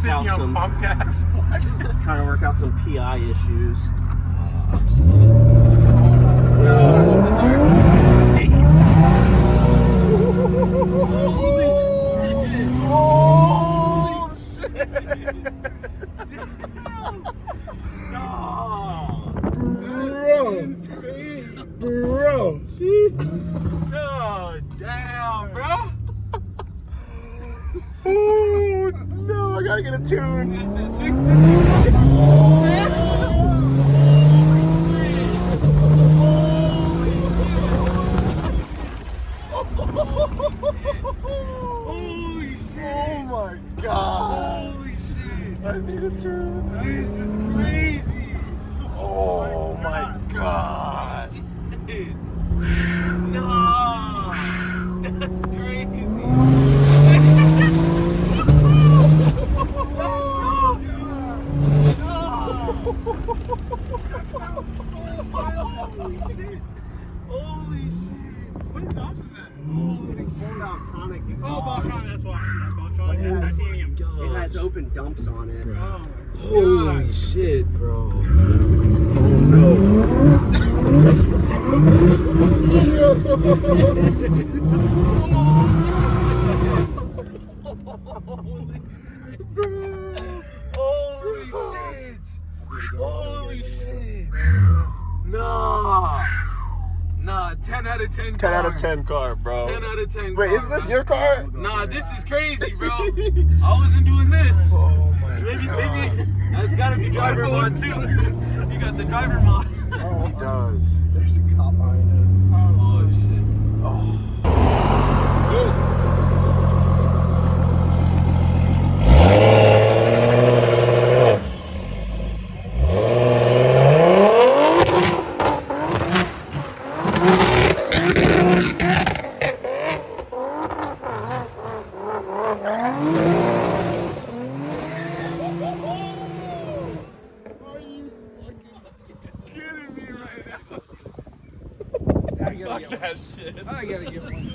out some pump gas. trying to work out some PI issues. Oh shit! Bro. Oh damn, bro. Oh no, I gotta get a tune. It's at 650. Holy shit! Oh my god! Holy shit! I need a tune. This is crazy! Oh my god! No! That's crazy! Holy shit! Holy shit! What exhaust is that? Holy shit! Valtronic exhaust. Oh, Valtronic, that's why. That's Valtronic. It has, Titanium. it has open dumps on it. Oh, Holy shit, bro. Oh no. Holy shit! Holy shit! Nah! Nah, 10 out of 10 car. 10 out of 10 car, bro. 10 out of 10 Wait, car, isn't this bro. your car? Nah, this is crazy, bro. I wasn't doing this. Oh my Maybe, god. that's gotta be driver mod too. You got the driver mod. He does. There's a cop behind us. Oh shit. Oh. Kidding me right now. I gotta Fuck get that shit. I gotta get one.